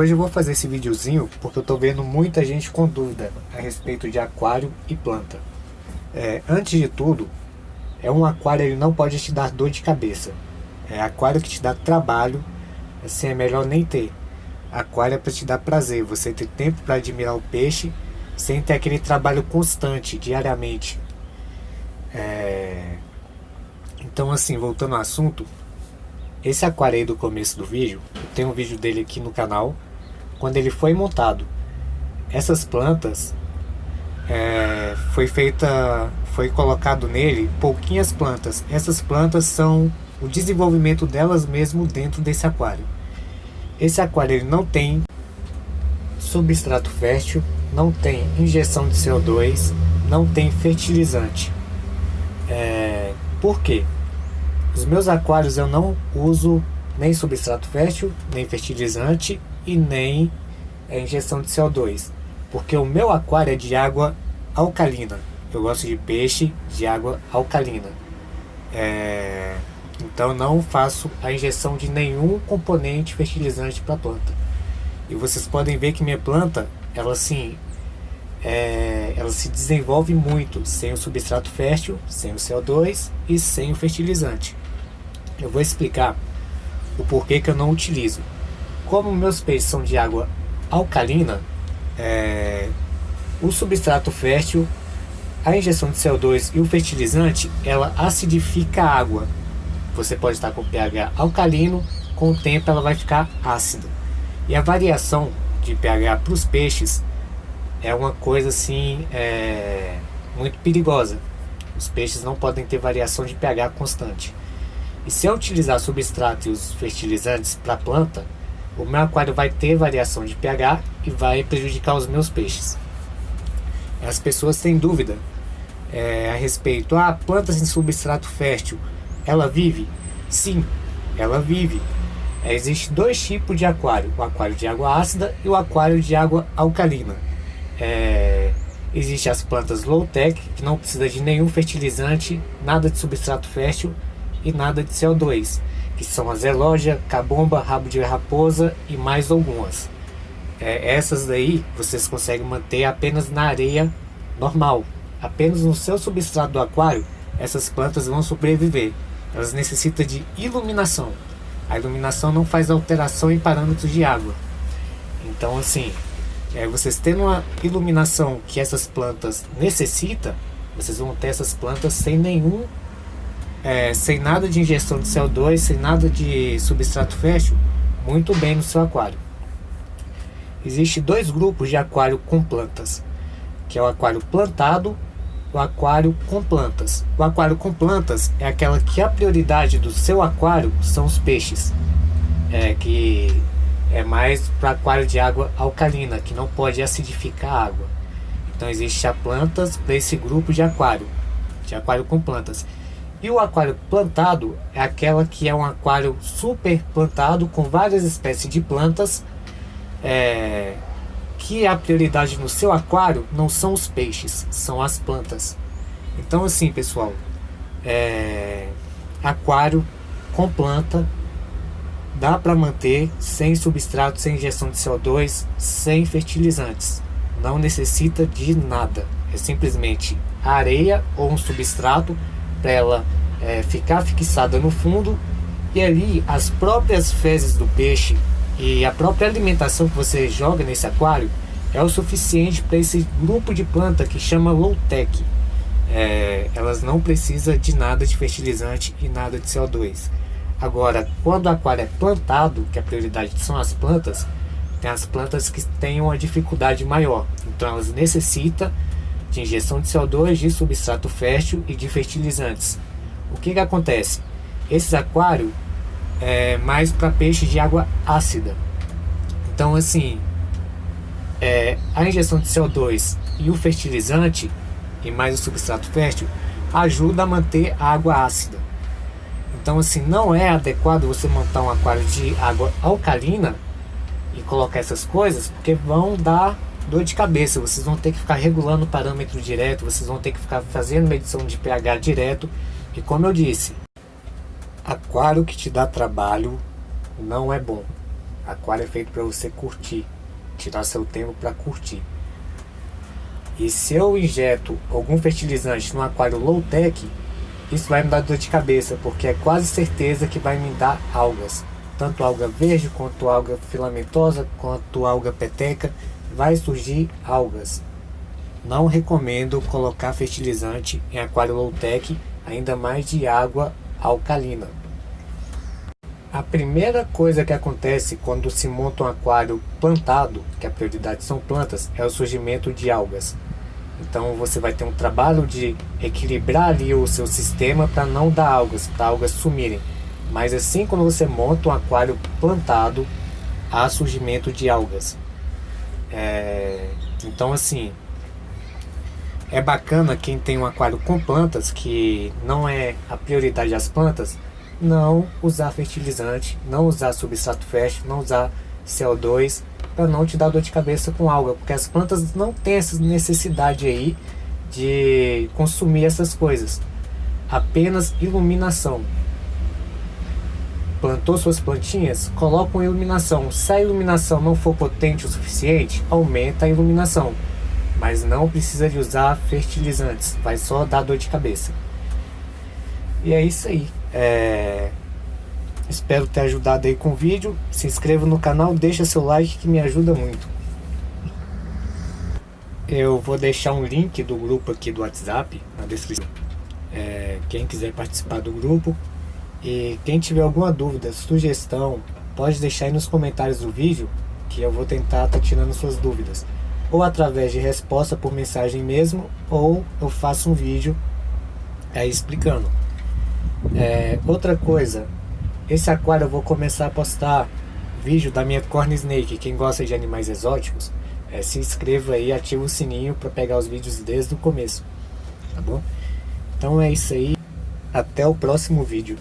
Hoje eu vou fazer esse videozinho porque eu tô vendo muita gente com dúvida a respeito de aquário e planta. Antes de tudo, um aquário ele não pode te dar dor de cabeça. Aquário que te dá trabalho, assim é melhor nem ter. Aquário é para te dar prazer, você ter tempo para admirar o peixe sem ter aquele trabalho constante, diariamente. Então assim, voltando ao assunto, esse aquário aí do começo do vídeo, tem um vídeo dele aqui no canal, quando ele foi montado. Essas plantas, foi colocado nele pouquinhas plantas. Essas plantas são o desenvolvimento delas mesmo dentro desse aquário. Esse aquário ele não tem substrato fértil, não tem injeção de CO2, não tem fertilizante. Por quê? Os meus aquários eu não uso nem substrato fértil, nem fertilizante e nem injeção de CO2, porque o meu aquário é de água alcalina. Eu gosto de peixe de água alcalina. Então não faço a injeção de nenhum componente fertilizante para a planta. E vocês podem ver que minha planta, ela se desenvolve muito sem o substrato fértil, sem o CO2 e sem o fertilizante. Eu vou explicar o porquê que eu não utilizo. Como meus peixes são de água alcalina, o substrato fértil, a injeção de CO2 e o fertilizante, ela acidifica a água. Você pode estar com pH alcalino, com o tempo ela vai ficar ácida. E a variação de pH para os peixes é uma coisa assim, muito perigosa. Os peixes não podem ter variação de pH constante. E se eu utilizar substrato e os fertilizantes para a planta, o meu aquário vai ter variação de pH e vai prejudicar os meus peixes. As pessoas têm dúvida a respeito. A planta sem substrato fértil, ela vive? Sim, ela vive. Existem dois tipos de aquário: o aquário de água ácida e o aquário de água alcalina. Existem as plantas low-tech, que não precisa de nenhum fertilizante, nada de substrato fértil e nada de CO2, que são a zelógia, cabomba, rabo de raposa e mais algumas. Essas daí vocês conseguem manter apenas na areia normal, apenas no seu substrato do aquário. Essas plantas vão sobreviver. Elas necessitam de iluminação. A iluminação não faz alteração em parâmetros de água. Então assim, vocês tendo uma iluminação que essas plantas necessitam, vocês vão ter essas plantas sem nada de injeção de CO2, sem nada de substrato fértil, muito bem no seu aquário. Existem dois grupos de aquário com plantas, que é o aquário plantado, o aquário com plantas. O aquário com plantas é aquela que a prioridade do seu aquário são os peixes, que é mais para aquário de água alcalina, que não pode acidificar a água. Então existe plantas para esse grupo de aquário com plantas. E o aquário plantado é aquela que é um aquário super plantado com várias espécies de plantas, que a prioridade no seu aquário não são os peixes, são as plantas. Então assim, pessoal, aquário com planta dá para manter sem substrato, sem injeção de CO2, sem fertilizantes. Não necessita de nada, é simplesmente areia ou um substrato para ela ficar fixada no fundo, e ali as próprias fezes do peixe e a própria alimentação que você joga nesse aquário é o suficiente para esse grupo de planta que chama low-tech. Elas não precisam de nada de fertilizante e nada de CO2. Agora, quando o aquário é plantado, que a prioridade são as plantas, tem as plantas que têm uma dificuldade maior, então elas necessitam de injeção de CO2, de substrato fértil e de fertilizantes. O que acontece? Esse aquário é mais para peixes de água ácida. Então assim, a injeção de CO2 e o fertilizante e mais o substrato fértil ajuda a manter a água ácida. Então assim, não é adequado você montar um aquário de água alcalina e colocar essas coisas, porque vão dar dor de cabeça. Vocês vão ter que ficar regulando o parâmetro direto, vocês vão ter que ficar fazendo medição de pH direto. E como eu disse, aquário que te dá trabalho não é bom. Aquário é feito para você curtir, tirar seu tempo para curtir. E se eu injeto algum fertilizante no aquário low-tech, isso vai me dar dor de cabeça, porque é quase certeza que vai me dar algas. Tanto alga verde, quanto alga filamentosa, quanto alga peteca, vai surgir algas. Não recomendo colocar fertilizante em aquário low-tech, ainda mais de água alcalina. A primeira coisa que acontece quando se monta um aquário plantado, que a prioridade são plantas, é o surgimento de algas. Então você vai ter um trabalho de equilibrar ali o seu sistema para não dar algas, para algas sumirem. Mas assim, quando você monta um aquário plantado, há surgimento de algas. Então assim, é bacana quem tem um aquário com plantas, que não é a prioridade das plantas, não usar fertilizante, não usar substrato fértil, não usar CO2, para não te dar dor de cabeça com alga, porque as plantas não têm essa necessidade aí de consumir essas coisas. Apenas iluminação. Plantou suas plantinhas? Coloca uma iluminação. Se a iluminação não for potente o suficiente, aumenta a iluminação. Mas não precisa de usar fertilizantes, vai só dar dor de cabeça. E é isso aí. Espero ter ajudado aí com o vídeo. Se inscreva no canal, deixa seu like que me ajuda muito. Eu vou deixar um link do grupo aqui do WhatsApp na descrição. Quem quiser participar do grupo. E quem tiver alguma dúvida, sugestão, pode deixar aí nos comentários do vídeo, que eu vou tentar estar tirando suas dúvidas. Ou através de resposta por mensagem mesmo, ou eu faço um vídeo aí explicando. Outra coisa, esse aquário eu vou começar a postar vídeo da minha corn snake. Quem gosta de animais exóticos, se inscreva aí, ativa o sininho para pegar os vídeos desde o começo, tá bom? Então é isso aí, até o próximo vídeo.